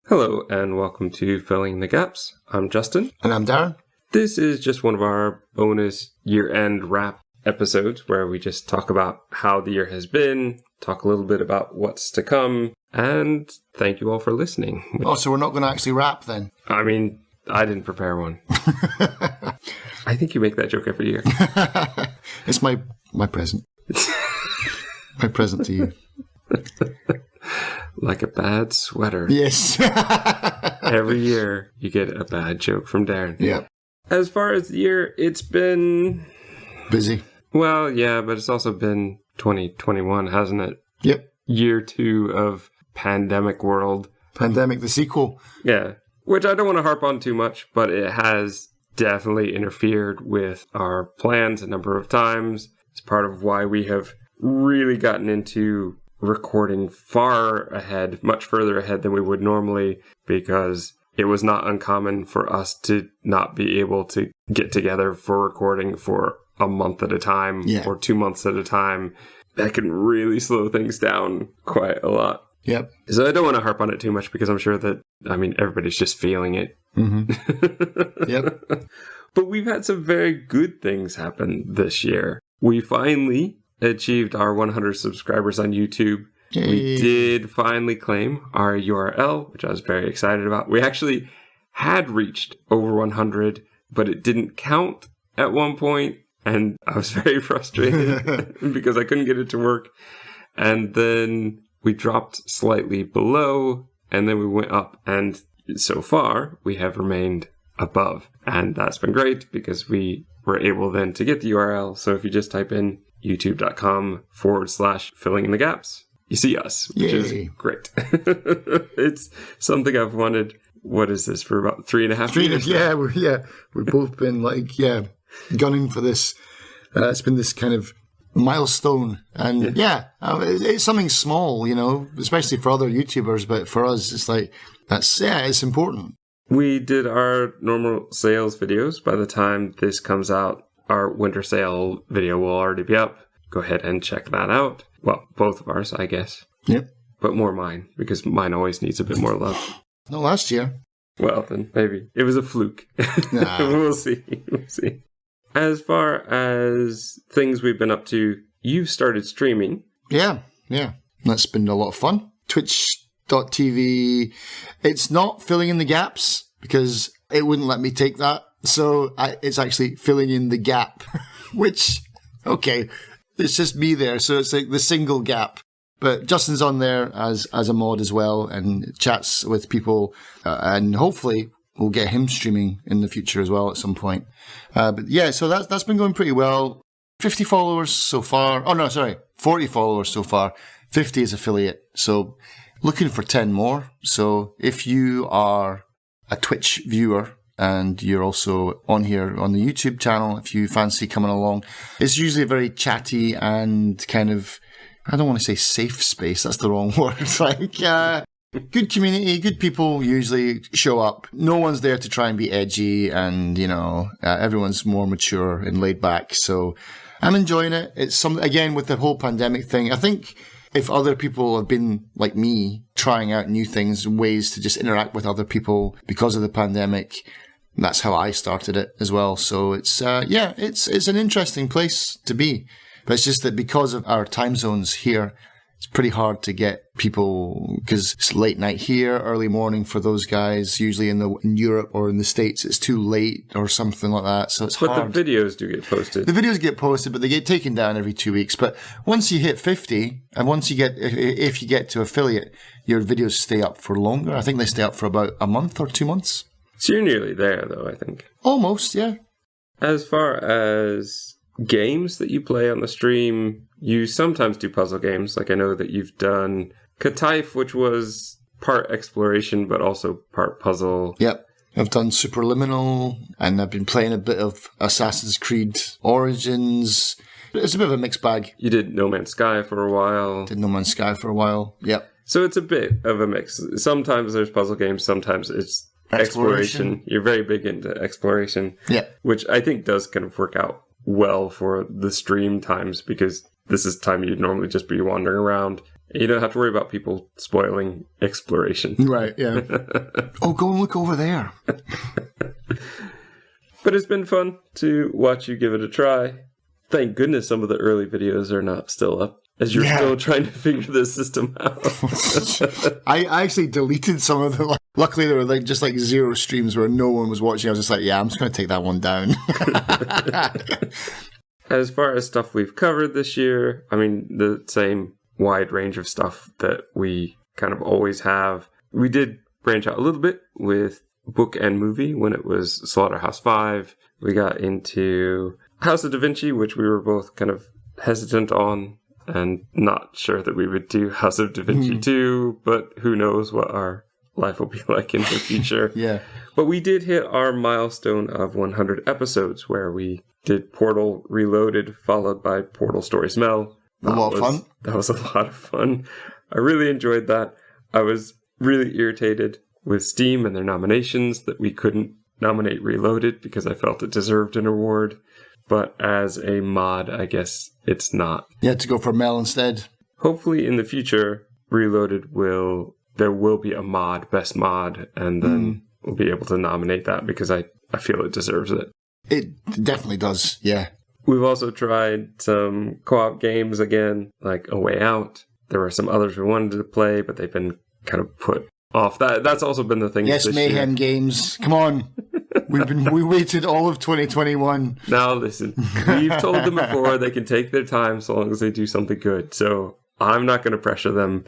Hello and welcome to Filling the Gaps. I'm Justin. And I'm Darren. This is just one of our bonus year-end wrap episodes where we just talk about how the year has been, talk a little bit about what's to come, and thank you all for listening. Oh, so we're not going to actually wrap then? I mean, I didn't prepare one. I think you make that joke every year. It's my present. My present to you. Like a bad sweater. Yes. Every year you get a bad joke from Darren. Yeah. As far as the year, it's been... busy. Well, yeah, but it's also been 2021, hasn't it? Yep. Year 2 of Pandemic World. Pandemic, the sequel. Yeah. Which I don't want to harp on too much, but it has definitely interfered with our plans a number of times. It's part of why we have really gotten into recording far ahead, much further ahead than we would normally, because it was not uncommon for us to not be able to get together for recording for a month at a time or 2 months at a time. That can really slow things down quite a lot. Yep. So I don't want to harp on it too much because I'm sure that, everybody's just feeling it. Mm-hmm. Yep. But we've had some very good things happen this year. We finally achieved our 100 subscribers on YouTube. Yay. We did finally claim our URL, which I was very excited about. We actually had reached over 100, but it didn't count at one point, and I was very frustrated because I couldn't get it to work. And then we dropped slightly below, and then we went up, and so far we have remained above. And that's been great because we were able then to get the URL. So if you just type in youtube.com/filling in the gaps, you see us, which is great. It's something I've wanted. What is this, for about 3.5 years? We've both been gunning for this. It's been this kind of milestone, and it's something small, especially for other YouTubers, but for us, it's like it's important. We did our normal sales videos. By the time this comes out, our winter sale video will already be up. Go ahead and check that out. Well, both of ours, I guess. Yep. But more mine, because mine always needs a bit more love. Not last year. Well, then maybe. It was a fluke. Nah. We'll see. As far as things we've been up to, you've started streaming. Yeah. That's been a lot of fun. Twitch.tv. It's not filling in the gaps because it wouldn't let me take that. So it's actually filling in the gap, which, okay, it's just me there. So it's like the single gap. But Justin's on there as a mod as well and chats with people. And hopefully we'll get him streaming in the future as well at some point. But yeah, so that's been going pretty well. 50 followers so far. Oh, no, sorry. 40 followers so far. 50 is affiliate. So looking for 10 more. So if you are a Twitch viewer, and you're also on here on the YouTube channel, if you fancy coming along. It's usually a very chatty and kind of, I don't want to say safe space, that's the wrong word. It's like, good community, good people usually show up. No one's there to try and be edgy, and, everyone's more mature and laid back. So I'm enjoying it. It's again, with the whole pandemic thing, I think if other people have been like me, trying out new things and ways to just interact with other people because of the pandemic, that's how I started it as well. So it's an interesting place to be. But it's just that because of our time zones here, it's pretty hard to get people, because it's late night here, early morning for those guys. Usually in Europe or in the States, it's too late or something like that. So it's hard. But the videos do get posted. The videos get posted, but they get taken down every 2 weeks. But once you hit 50, and if you get to affiliate, your videos stay up for longer. I think they stay up for about a month or 2 months. So you're nearly there, though, I think. Almost, yeah. As far as games that you play on the stream, you sometimes do puzzle games. Like I know that you've done Kataif, which was part exploration, but also part puzzle. Yep. I've done Superliminal, and I've been playing a bit of Assassin's Creed Origins. It's a bit of a mixed bag. You did No Man's Sky for a while. Yep. So it's a bit of a mix. Sometimes there's puzzle games, sometimes it's exploration. You're very big into exploration. Yeah. Which I think does kind of work out well for the stream times, because this is time you'd normally just be wandering around. You don't have to worry about people spoiling exploration. Right, yeah. Oh, go and look over there. But it's been fun to watch you give it a try. Thank goodness some of the early videos are not still up, as you're still trying to figure this system out. I actually deleted some of them. Luckily, there were just 0 streams where no one was watching. I was just like, yeah, I'm just going to take that one down. As far as stuff we've covered this year, I mean, the same wide range of stuff that we kind of always have. We did branch out a little bit with book and movie when it was Slaughterhouse-5. We got into House of Da Vinci, which we were both kind of hesitant on and not sure that we would do House of Da Vinci 2, but who knows what our life will be like in the future. Yeah. But we did hit our milestone of 100 episodes where we did Portal Reloaded, followed by Portal Story Smell. A lot of fun. That was a lot of fun. I really enjoyed that. I was really irritated with Steam and their nominations that we couldn't nominate Reloaded because I felt it deserved an award. But as a mod, I guess it's not. You had to go for Mel instead. Hopefully in the future, Reloaded there will be a mod, best mod, and then we'll be able to nominate that because I feel it deserves it. It definitely does, yeah. We've also tried some co-op games again, like A Way Out. There were some others we wanted to play, but they've been kind of put off. That's also been the thing. Yes, Mayhem year. Games. Come on. We waited all of 2021. Now listen, we've told them before they can take their time so long as they do something good. So I'm not going to pressure them,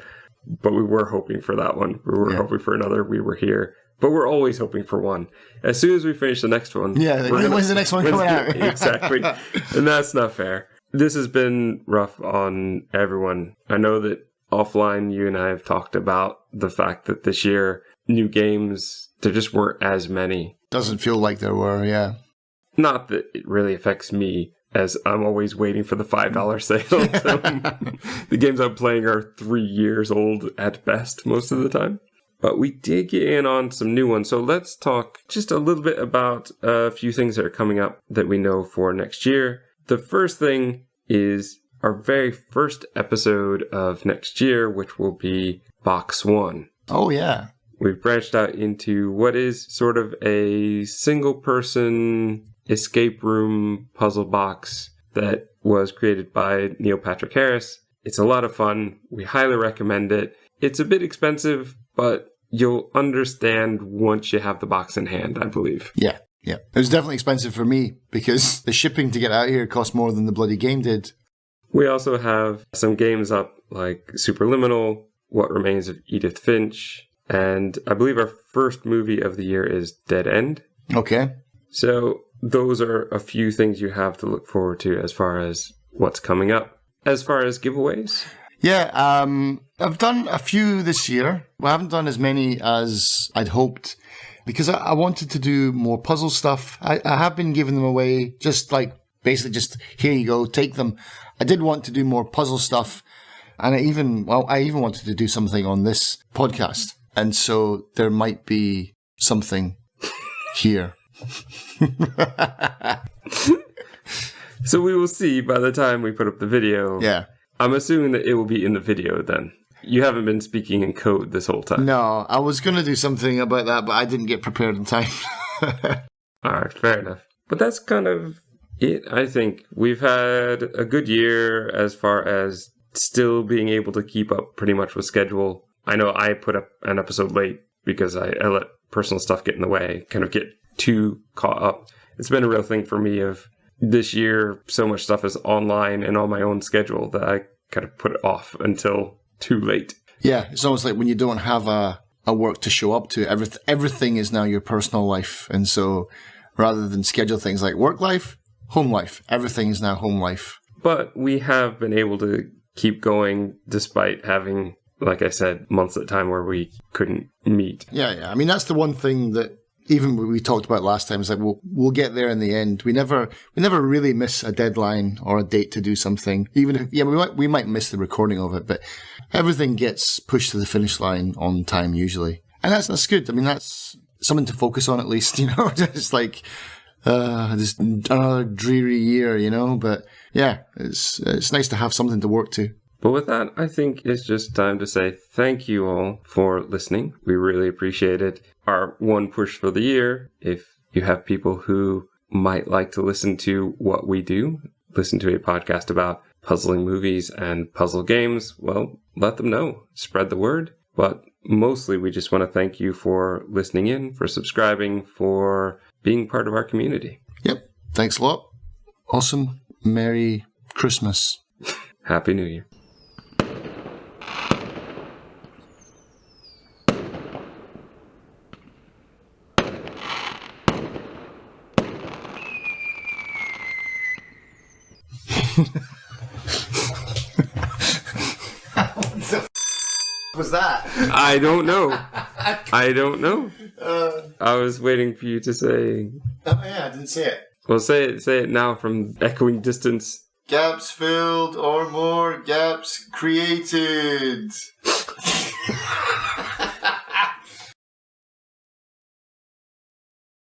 but we were hoping for that one. We were hoping for another. We were here. But we're always hoping for one. As soon as we finish the next one... Yeah, when's the next one coming out? Exactly. And that's not fair. This has been rough on everyone. I know that offline, you and I have talked about the fact that this year, new games, there just weren't as many. Doesn't feel like there were, yeah. Not that it really affects me, as I'm always waiting for the $5 sale. The games I'm playing are 3 years old at best most of the time. But we did get in on some new ones. So let's talk just a little bit about a few things that are coming up that we know for next year. The first thing is our very first episode of next year, which will be Box 1. Oh, yeah. We've branched out into what is sort of a single-person escape room puzzle box that was created by Neil Patrick Harris. It's a lot of fun. We highly recommend it. It's a bit expensive, but you'll understand once you have the box in hand, I believe. Yeah. It was definitely expensive for me because the shipping to get out here cost more than the bloody game did. We also have some games up like Superliminal, What Remains of Edith Finch, and I believe our first movie of the year is Dead End. Okay. So those are a few things you have to look forward to as far as what's coming up. As far as giveaways... Yeah, I've done a few this year. I haven't done as many as I'd hoped because I wanted to do more puzzle stuff. I have been giving them away, just basically just, here you go, take them. I did want to do more puzzle stuff, and I even wanted to do something on this podcast. And so there might be something here. So we will see by the time we put up the video. Yeah. I'm assuming that it will be in the video then. You haven't been speaking in code this whole time. No, I was going to do something about that, but I didn't get prepared in time. All right, fair enough. But that's kind of it, I think. We've had a good year as far as still being able to keep up pretty much with schedule. I know I put up an episode late because I let personal stuff get in the way, kind of get too caught up. It's been a real thing for me of this year, so much stuff is online and on my own schedule that I kind of put it off until too late. Yeah, it's almost like when you don't have a work to show up to, everything is now your personal life. And so rather than schedule things like work life, home life, everything is now home life. But we have been able to keep going despite having, like I said, months at a time where we couldn't meet. Yeah. I mean, that's the one thing that even we talked about last time, is like we'll get there in the end. We never really miss a deadline or a date to do something. Even if we might miss the recording of it, but everything gets pushed to the finish line on time usually, and that's good. I mean, that's something to focus on at least, just like just another dreary year, But yeah, it's nice to have something to work to. But with that, I think it's just time to say thank you all for listening. We really appreciate it. Our one push for the year, if you have people who might like to listen to what we do, listen to a podcast about puzzling movies and puzzle games, well, let them know. Spread the word. But mostly, we just want to thank you for listening in, for subscribing, for being part of our community. Yep. Thanks a lot. Awesome. Merry Christmas. Happy New Year. Was that? I don't know. I don't know. I was waiting for you to say. Oh yeah, I didn't say it. Well, say it now from echoing distance. Gaps filled or more gaps created.